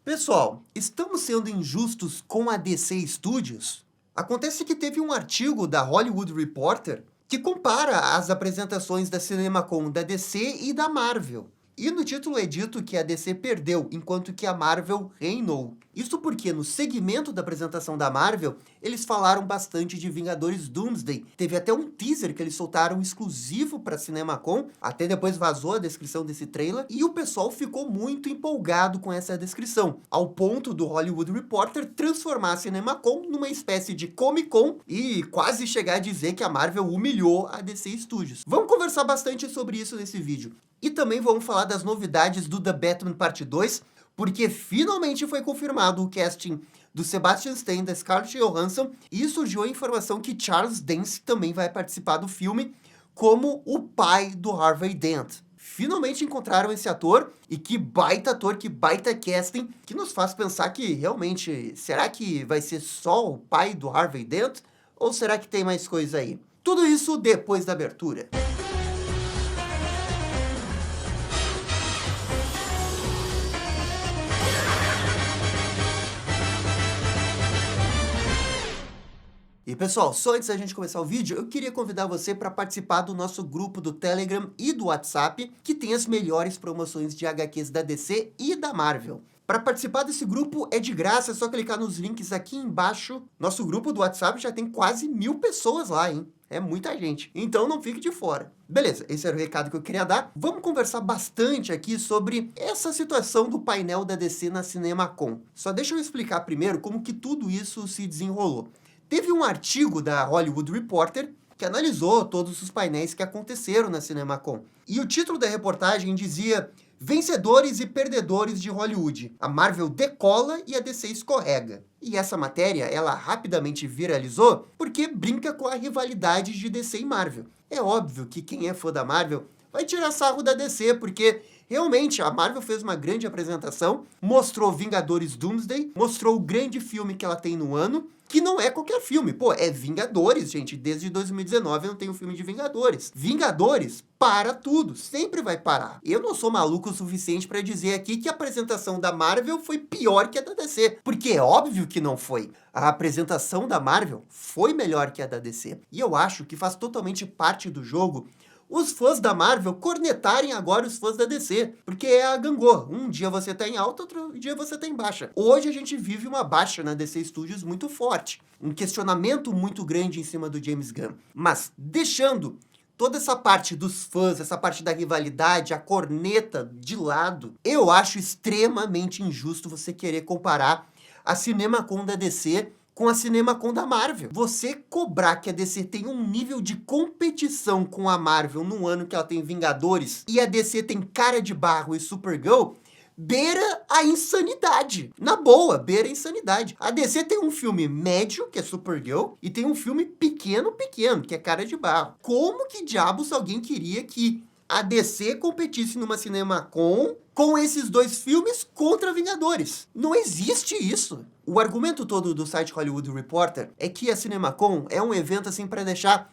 Pessoal, estamos sendo injustos com a DC Studios? Acontece que teve um artigo da Hollywood Reporter que compara as apresentações da CinemaCon da DC e da Marvel. E no título é dito que a DC perdeu, enquanto que a Marvel reinou. Isso porque no segmento da apresentação da Marvel, eles falaram bastante de Vingadores Doomsday. Teve até um teaser que eles soltaram exclusivo para a CinemaCon, até depois vazou a descrição desse trailer, e o pessoal ficou muito empolgado com essa descrição, ao ponto do Hollywood Reporter transformar a CinemaCon numa espécie de Comic-Con e quase chegar a dizer que a Marvel humilhou a DC Studios. Vamos conversar bastante sobre isso nesse vídeo. E também vamos falar das novidades do The Batman Parte 2, porque finalmente foi confirmado o casting do Sebastian Stan, da Scarlett Johansson, e surgiu a informação que Charles Dance também vai participar do filme como o pai do Harvey Dent. Finalmente encontraram esse ator, e que baita ator, que baita casting, que nos faz pensar que realmente, será que vai ser só o pai do Harvey Dent? Ou será que tem mais coisa aí? Tudo isso depois da abertura. E pessoal, só antes da gente começar o vídeo, eu queria convidar você para participar do nosso grupo do Telegram e do WhatsApp, que tem as melhores promoções de HQs da DC e da Marvel. Para participar desse grupo é de graça, é só clicar nos links aqui embaixo. Nosso grupo do WhatsApp já tem quase 1000 pessoas lá, hein? É muita gente, então não fique de fora. Beleza, esse era o recado que eu queria dar. Vamos conversar bastante aqui sobre essa situação do painel da DC na CinemaCon. Só deixa eu explicar primeiro como que tudo isso se desenrolou. Teve um artigo da Hollywood Reporter que analisou todos os painéis que aconteceram na CinemaCon. E o título da reportagem dizia: Vencedores e perdedores de Hollywood. A Marvel decola e a DC escorrega. E essa matéria, ela rapidamente viralizou porque brinca com a rivalidade de DC e Marvel. É óbvio que quem é fã da Marvel vai tirar sarro da DC, porque realmente a Marvel fez uma grande apresentação, mostrou Vingadores Doomsday, mostrou o grande filme que ela tem no ano, que não é qualquer filme. Pô, é Vingadores, gente. Desde 2019 não tem um filme de Vingadores. Vingadores para tudo, sempre vai parar. Eu não sou maluco o suficiente para dizer aqui que a apresentação da Marvel foi pior que a da DC, porque é óbvio que não foi. A apresentação da Marvel foi melhor que a da DC. E eu acho que faz totalmente parte do jogo os fãs da Marvel cornetarem agora os fãs da DC, porque é a gangorra. Um dia você tá em alta, outro dia você tá em baixa. Hoje a gente vive uma baixa na DC Studios muito forte, um questionamento muito grande em cima do James Gunn. Mas deixando toda essa parte dos fãs, essa parte da rivalidade, a corneta de lado, eu acho extremamente injusto você querer comparar a CinemaCon da DC com a CinemaCon da Marvel. Você cobrar que a DC tem um nível de competição com a Marvel no ano que ela tem Vingadores e a DC tem Cara de Barro e Supergirl, beira a insanidade. Na boa, beira a insanidade. A DC tem um filme médio, que é Supergirl, e tem um filme pequeno, que é Cara de Barro. Como que diabos alguém queria que a DC competisse numa CinemaCon com esses dois filmes contra Vingadores? Não existe isso. O argumento todo do site Hollywood Reporter é que a CinemaCon é um evento assim para deixar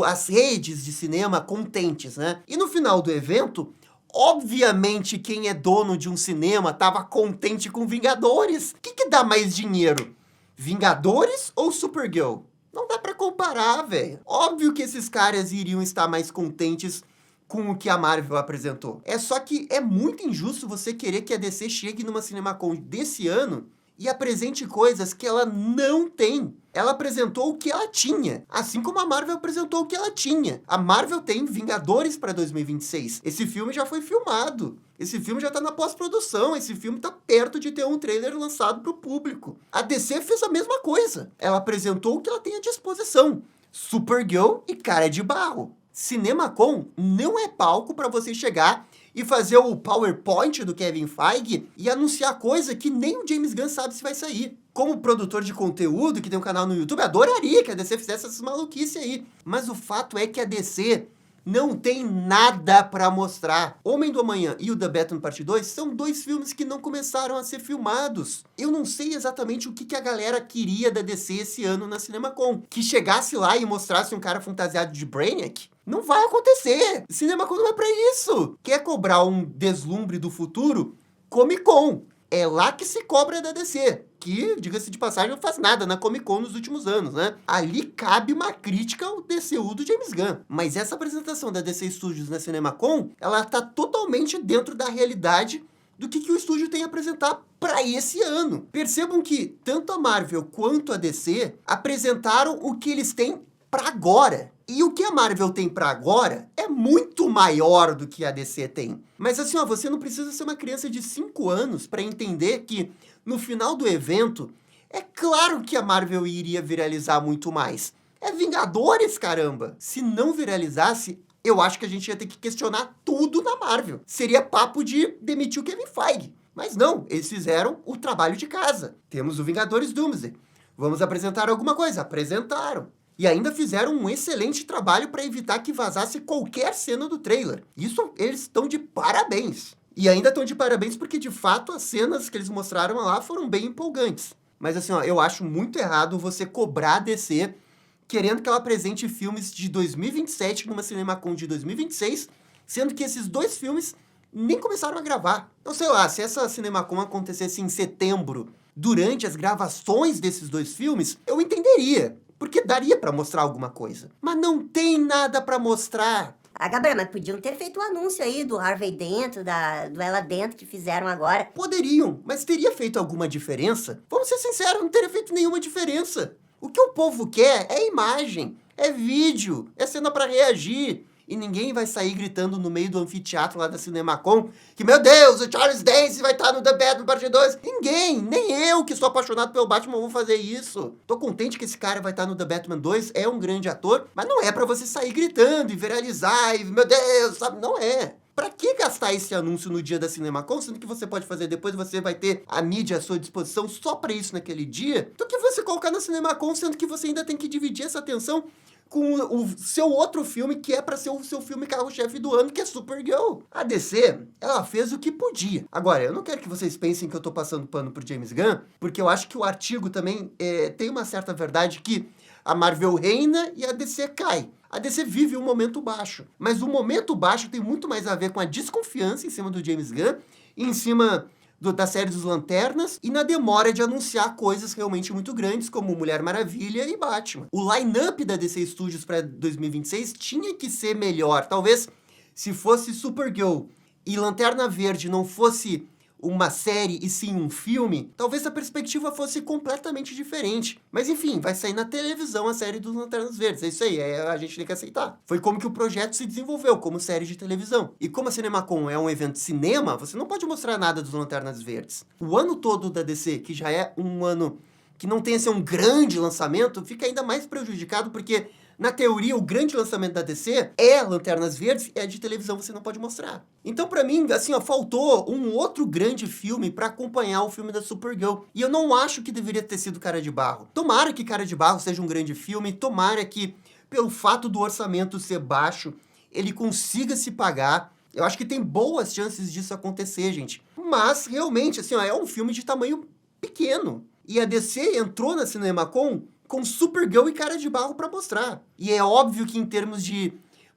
as redes de cinema contentes, né? E no final do evento, obviamente quem é dono de um cinema estava contente com Vingadores. O que dá mais dinheiro? Vingadores ou Supergirl? Não dá para comparar, velho. Óbvio que esses caras iriam estar mais contentes com o que a Marvel apresentou. É só que é muito injusto você querer que a DC chegue numa CinemaCon desse ano e apresente coisas que ela não tem. Ela apresentou o que ela tinha, assim como a Marvel apresentou o que ela tinha. A Marvel tem Vingadores para 2026. Esse filme já foi filmado. Esse filme já tá na pós-produção. Esse filme tá perto de ter um trailer lançado pro público. A DC fez a mesma coisa. Ela apresentou o que ela tem à disposição. Supergirl e Cara de Barro. CinemaCon não é palco para você chegar e fazer o PowerPoint do Kevin Feige e anunciar coisa que nem o James Gunn sabe se vai sair. Como produtor de conteúdo que tem um canal no YouTube, adoraria que a DC fizesse essas maluquices aí. Mas o fato é que a DC não tem nada para mostrar. Homem do Amanhã e o The Batman Parte 2 são dois filmes que não começaram a ser filmados. Eu não sei exatamente o que a galera queria da DC esse ano na CinemaCon. Que chegasse lá e mostrasse um cara fantasiado de Brainiac? Não vai acontecer. CinemaCon não é pra isso. Quer cobrar um deslumbre do futuro? Comic-Con. É lá que se cobra da DC, que, diga-se de passagem, não faz nada na Comic Con nos últimos anos, né? Ali cabe uma crítica ao DCU do James Gunn. Mas essa apresentação da DC Studios na CinemaCon, ela tá totalmente dentro da realidade do que o estúdio tem a apresentar para esse ano. Percebam que tanto a Marvel quanto a DC apresentaram o que eles têm para agora. E o que a Marvel tem para agora é muito maior do que a DC tem. Mas assim, ó, você não precisa ser uma criança de 5 anos para entender que no final do evento, é claro que a Marvel iria viralizar muito mais. É Vingadores, caramba! Se não viralizasse, eu acho que a gente ia ter que questionar tudo na Marvel. Seria papo de demitir o Kevin Feige. Mas não, eles fizeram o trabalho de casa. Temos o Vingadores Doomsday. Vamos apresentar alguma coisa? Apresentaram. E ainda fizeram um excelente trabalho para evitar que vazasse qualquer cena do trailer. Isso eles estão de parabéns. E ainda estão de parabéns porque, de fato, as cenas que eles mostraram lá foram bem empolgantes. Mas assim, ó, eu acho muito errado você cobrar a DC querendo que ela apresente filmes de 2027 numa CinemaCon de 2026, sendo que esses dois filmes nem começaram a gravar. Então, sei lá, se essa CinemaCon acontecesse em setembro, durante as gravações desses dois filmes, eu entenderia. Porque daria pra mostrar alguma coisa. Mas não tem nada pra mostrar. Ah, Gabriel, mas podiam ter feito um anúncio aí do Harvey Dent, do Ela Dent que fizeram agora. Poderiam, mas teria feito alguma diferença? Vamos ser sinceros, não teria feito nenhuma diferença. O que o povo quer é imagem, é vídeo, é cena pra reagir. E ninguém vai sair gritando no meio do anfiteatro lá da CinemaCon que, meu Deus, o Charles Dance vai estar no The Batman Parte 2. Ninguém, nem eu que sou apaixonado pelo Batman vou fazer isso. Tô contente que esse cara vai estar no The Batman 2, é um grande ator, mas não é pra você sair gritando e viralizar e, meu Deus, sabe, não é. Pra que gastar esse anúncio no dia da CinemaCon, sendo que você pode fazer depois, você vai ter a mídia à sua disposição só pra isso naquele dia, do que você colocar na CinemaCon, sendo que você ainda tem que dividir essa atenção com o seu outro filme, que é pra ser o seu filme carro-chefe do ano, que é Supergirl. A DC, ela fez o que podia. Agora, eu não quero que vocês pensem que eu tô passando pano pro James Gunn, porque eu acho que o artigo também tem uma certa verdade que a Marvel reina e a DC cai. A DC vive um momento baixo. Mas o momento baixo tem muito mais a ver com a desconfiança em cima do James Gunn e em cima da série dos Lanternas e na demora de anunciar coisas realmente muito grandes como Mulher Maravilha e Batman. O line-up da DC Studios para 2026 tinha que ser melhor. Talvez se fosse Supergirl e Lanterna Verde não fosse uma série e sim um filme, talvez a perspectiva fosse completamente diferente. Mas enfim, vai sair na televisão a série dos Lanternas Verdes. É isso aí, a gente tem que aceitar. Foi como que o projeto se desenvolveu, como série de televisão. E como a CinemaCon é um evento de cinema, você não pode mostrar nada dos Lanternas Verdes. O ano todo da DC, que já é um ano que não tem assim, um grande lançamento, fica ainda mais prejudicado porque, na teoria, o grande lançamento da DC é Lanternas Verdes e a de televisão você não pode mostrar. Então, pra mim, assim, ó, faltou um outro grande filme pra acompanhar o filme da Supergirl. E eu não acho que deveria ter sido Cara de Barro. Tomara que Cara de Barro seja um grande filme, tomara que, pelo fato do orçamento ser baixo, ele consiga se pagar. Eu acho que tem boas chances disso acontecer, gente. Mas, realmente, assim, ó, é um filme de tamanho pequeno. E a DC entrou na CinemaCon com Supergirl e Cara de Barro pra mostrar. E é óbvio que em termos de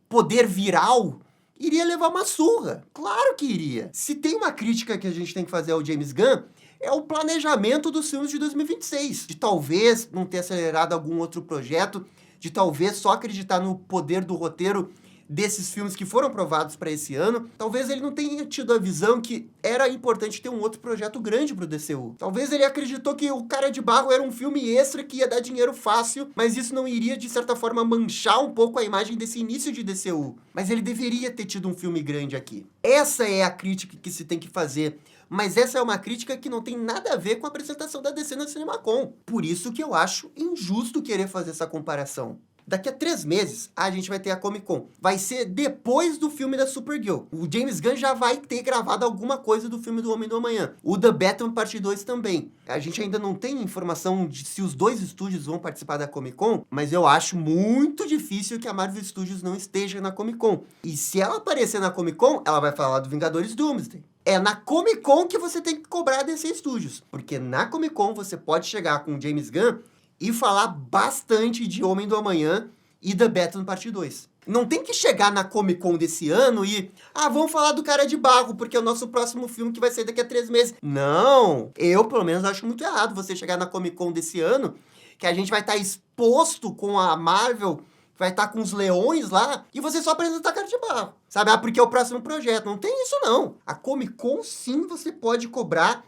poder viral, iria levar uma surra. Claro que iria. Se tem uma crítica que a gente tem que fazer ao James Gunn, é o planejamento dos filmes de 2026. De talvez não ter acelerado algum outro projeto, de talvez só acreditar no poder do roteiro desses filmes que foram aprovados para esse ano. Talvez ele não tenha tido a visão que era importante ter um outro projeto grande pro DCU. Talvez ele acreditou que o Cara de Barro era um filme extra que ia dar dinheiro fácil, mas isso não iria, de certa forma, manchar um pouco a imagem desse início de DCU. Mas ele deveria ter tido um filme grande aqui. Essa é a crítica que se tem que fazer. Mas essa é uma crítica que não tem nada a ver com a apresentação da DC na CinemaCon. Por isso que eu acho injusto querer fazer essa comparação. Daqui a 3 meses, a gente vai ter a Comic Con. Vai ser depois do filme da Supergirl. O James Gunn já vai ter gravado alguma coisa do filme do Homem do Amanhã. O The Batman Parte 2 também. A gente ainda não tem informação de se os dois estúdios vão participar da Comic Con, mas eu acho muito difícil que a Marvel Studios não esteja na Comic Con. E se ela aparecer na Comic Con, ela vai falar do Vingadores Doomsday. É na Comic Con que você tem que cobrar a DC Studios. Porque na Comic Con você pode chegar com o James Gunn e falar bastante de Homem do Amanhã e The Batman Parte 2. Não tem que chegar na Comic Con desse ano e... vamos falar do Cara de Barro, porque é o nosso próximo filme que vai sair daqui a 3 meses. Não! Eu, pelo menos, acho muito errado você chegar na Comic Con desse ano, que a gente vai estar exposto com a Marvel, vai estar com os leões lá, e você só apresentar Cara de Barro. Sabe? Porque é o próximo projeto. Não tem isso, não. A Comic Con, sim, você pode cobrar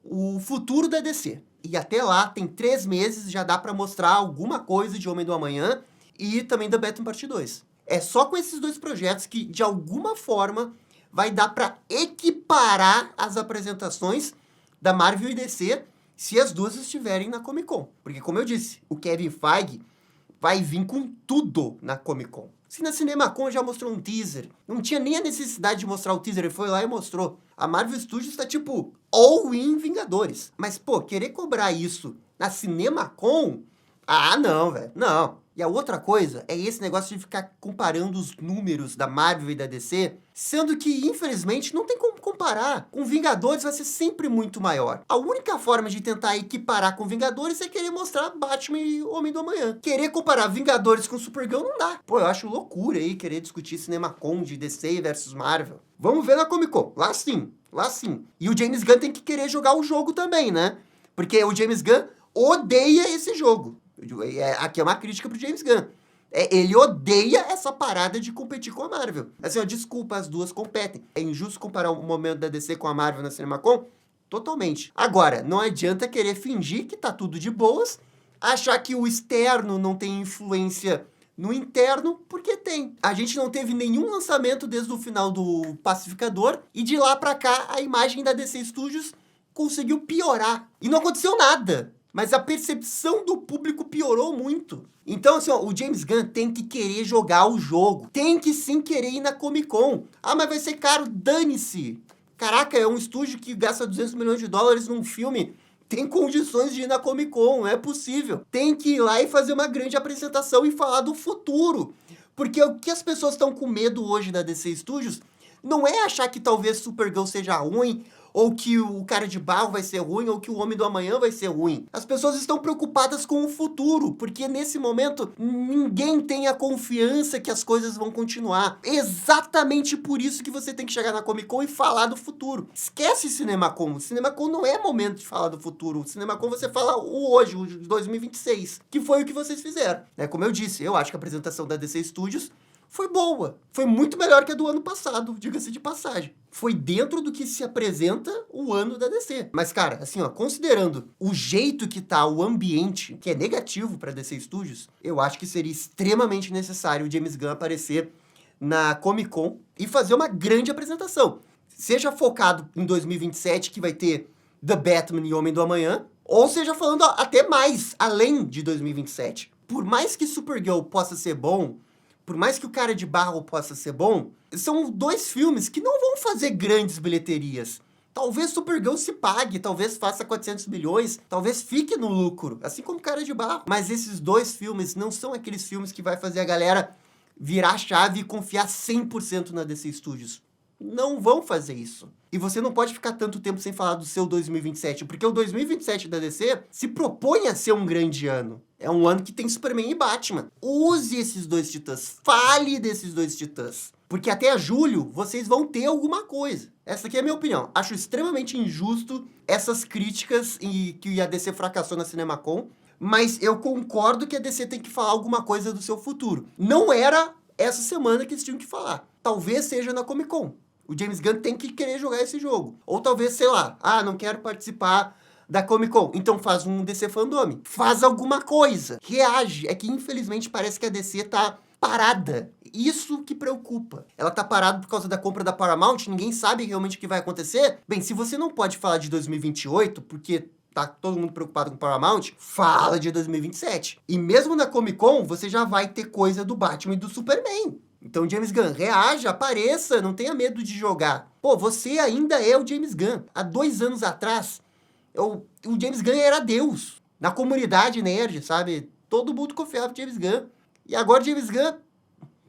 o futuro da DC. E até lá, tem 3 meses, já dá pra mostrar alguma coisa de Homem do Amanhã e também da Batman Parte 2. É só com esses 2 projetos que, de alguma forma, vai dar pra equiparar as apresentações da Marvel e DC se as duas estiverem na Comic Con. Porque, como eu disse, o Kevin Feige vai vir com tudo na Comic Con. Se na CinemaCon já mostrou um teaser, não tinha nem a necessidade de mostrar o teaser, ele foi lá e mostrou. A Marvel Studios tá tipo all-in Vingadores. Mas, pô, querer cobrar isso na CinemaCon? Não, velho, não. E a outra coisa é esse negócio de ficar comparando os números da Marvel e da DC, sendo que, infelizmente, não tem como comparar. Com Vingadores vai ser sempre muito maior. A única forma de tentar equiparar com Vingadores é querer mostrar Batman e Homem do Amanhã. Querer comparar Vingadores com Supergirl não dá. Pô, eu acho loucura aí querer discutir CinemaCon de DC versus Marvel. Vamos ver na Comic Con. Lá sim, lá sim. E o James Gunn tem que querer jogar o jogo também, né? Porque o James Gunn odeia esse jogo. Aqui é uma crítica pro James Gunn. Ele odeia essa parada de competir com a Marvel. Assim, ó, desculpa, as duas competem. É injusto comparar o momento da DC com a Marvel na CinemaCon? Totalmente. Agora, não adianta querer fingir que tá tudo de boas, achar que o externo não tem influência no interno, porque tem. A gente não teve nenhum lançamento desde o final do Pacificador, e de lá pra cá, a imagem da DC Studios conseguiu piorar. E não aconteceu nada. Mas a percepção do público piorou muito. Então, assim, ó, o James Gunn tem que querer jogar o jogo. Tem que sim querer ir na Comic Con. Mas vai ser caro, dane-se. Caraca, é um estúdio que gasta 200 milhões de dólares num filme. Tem condições de ir na Comic Con, é possível. Tem que ir lá e fazer uma grande apresentação e falar do futuro. Porque o que as pessoas estão com medo hoje da DC Studios não é achar que talvez Supergirl seja ruim, ou que o Cara de Barro vai ser ruim, ou que o Homem do Amanhã vai ser ruim. As pessoas estão preocupadas com o futuro, porque nesse momento ninguém tem a confiança que as coisas vão continuar. Exatamente por isso que você tem que chegar na Comic Con e falar do futuro. Esquece CinemaCon. CinemaCon não é momento de falar do futuro. CinemaCon você fala o hoje, o de 2026, que foi o que vocês fizeram. Como eu disse, eu acho que a apresentação da DC Studios foi boa. Foi muito melhor que a do ano passado, diga-se de passagem. Foi dentro do que se apresenta o ano da DC. Mas, cara, assim, ó, considerando o jeito que tá o ambiente, que é negativo pra DC Studios, eu acho que seria extremamente necessário o James Gunn aparecer na Comic Con e fazer uma grande apresentação. Seja focado em 2027, que vai ter The Batman e Homem do Amanhã, ou seja falando até mais, além de 2027. Por mais que Supergirl possa ser bom, por mais que o Cara de Barro possa ser bom, são 2 filmes que não vão fazer grandes bilheterias. Talvez Supergirl se pague, talvez faça 400 milhões, talvez fique no lucro, assim como Cara de Barro. Mas esses 2 filmes não são aqueles filmes que vai fazer a galera virar a chave e confiar 100% na DC Studios. Não vão fazer isso. E você não pode ficar tanto tempo sem falar do seu 2027, porque o 2027 da DC se propõe a ser um grande ano. É um ano que tem Superman e Batman. Use esses 2 titãs. Fale desses 2 titãs. Porque até julho, vocês vão ter alguma coisa. Essa aqui é a minha opinião. Acho extremamente injusto essas críticas e que a DC fracassou na CinemaCon. Mas eu concordo que a DC tem que falar alguma coisa do seu futuro. Não era essa semana que eles tinham que falar. Talvez seja na Comic Con. O James Gunn tem que querer jogar esse jogo. Ou talvez, sei lá, não quero participar da Comic Con. Então faz um DC Fandome. Faz alguma coisa. Reage. É que, infelizmente, parece que a DC tá parada. Isso que preocupa. Ela tá parada por causa da compra da Paramount, ninguém sabe realmente o que vai acontecer. Bem, se você não pode falar de 2028, porque tá todo mundo preocupado com Paramount, fala de 2027. E mesmo na Comic Con, você já vai ter coisa do Batman e do Superman. Então, James Gunn, reaja, apareça, não tenha medo de jogar. Pô, você ainda é o James Gunn. Há 2 anos atrás, o James Gunn era Deus. Na comunidade nerd, sabe? Todo mundo confiava no James Gunn. E agora o James Gunn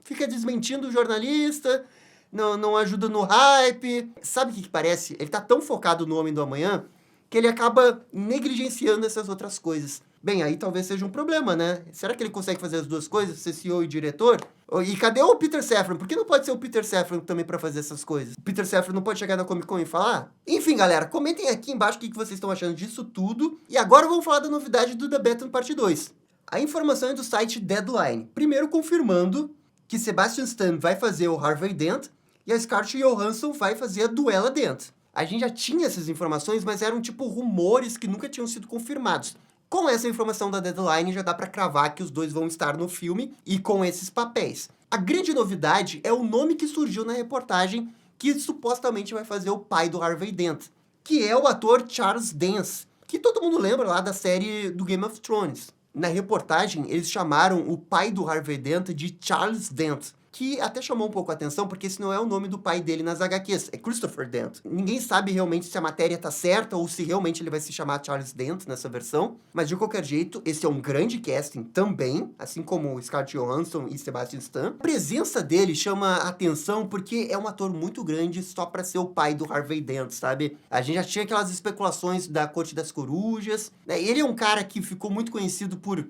fica desmentindo o jornalista, não ajuda no hype. Sabe o que parece? Ele tá tão focado no Homem do Amanhã que ele acaba negligenciando essas outras coisas. Bem, aí talvez seja um problema, né? Será que ele consegue fazer as duas coisas, ser CEO e diretor? E cadê o Peter Safran? Por que não pode ser o Peter Safran também pra fazer essas coisas? O Peter Safran não pode chegar na Comic Con e falar? Enfim, galera, comentem aqui embaixo o que vocês estão achando disso tudo. E agora vamos falar da novidade do The Batman Parte 2. A informação é do site Deadline. Primeiro confirmando que Sebastian Stan vai fazer o Harvey Dent e a Scarlett Johansson vai fazer a Duela Dent. A gente já tinha essas informações, mas eram tipo rumores que nunca tinham sido confirmados. Com essa informação da Deadline, já dá pra cravar que os dois vão estar no filme e com esses papéis. A grande novidade é o nome que surgiu na reportagem que supostamente vai fazer o pai do Harvey Dent, que é o ator Charles Dance, que todo mundo lembra lá da série do Game of Thrones. Na reportagem, eles chamaram o pai do Harvey Dent de Charles Dent, que até chamou um pouco a atenção, porque esse não é o nome do pai dele nas HQs, é Christopher Dent. Ninguém sabe realmente se a matéria tá certa ou se realmente ele vai se chamar Charles Dent nessa versão, mas de qualquer jeito, esse é um grande casting também, assim como Scarlett Johansson e Sebastian Stan. A presença dele chama a atenção porque é um ator muito grande só pra ser o pai do Harvey Dent, sabe? A gente já tinha aquelas especulações da Corte das Corujas, né? Ele é um cara que ficou muito conhecido por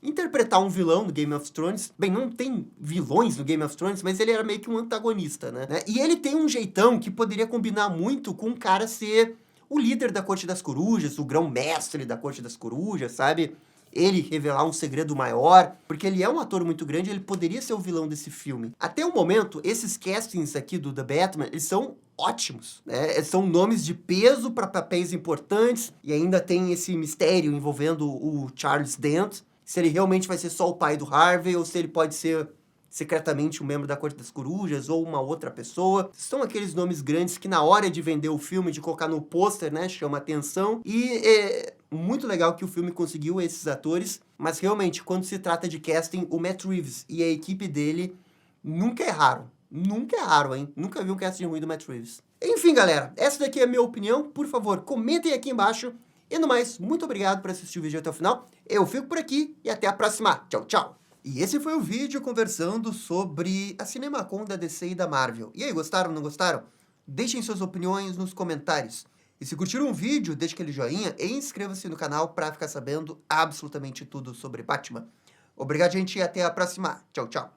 interpretar um vilão no Game of Thrones. Bem, não tem vilões no Game of Thrones, mas ele era meio que um antagonista, né? E ele tem um jeitão que poderia combinar muito com um cara ser o líder da Corte das Corujas, o grão-mestre da Corte das Corujas, sabe? Ele revelar um segredo maior, porque ele é um ator muito grande, ele poderia ser o vilão desse filme. Até o momento, esses castings aqui do The Batman, eles são ótimos, né? São nomes de peso para papéis importantes, e ainda tem esse mistério envolvendo o Charles Dent, se ele realmente vai ser só o pai do Harvey, ou se ele pode ser secretamente um membro da Corte das Corujas, ou uma outra pessoa. São aqueles nomes grandes que na hora de vender o filme, de colocar no pôster, né, chama atenção. E é muito legal que o filme conseguiu esses atores, mas realmente, quando se trata de casting, o Matt Reeves e a equipe dele nunca erraram. Nunca erraram, hein? Nunca vi um casting ruim do Matt Reeves. Enfim, galera, essa daqui é a minha opinião. Por favor, comentem aqui embaixo. E no mais, muito obrigado por assistir o vídeo até o final. Eu fico por aqui e até a próxima. Tchau, tchau! E esse foi o vídeo conversando sobre a CinemaCon da DC e da Marvel. E aí, gostaram, não gostaram? Deixem suas opiniões nos comentários. E se curtiram o vídeo, deixe aquele joinha e inscreva-se no canal para ficar sabendo absolutamente tudo sobre Batman. Obrigado, gente, e até a próxima. Tchau, tchau!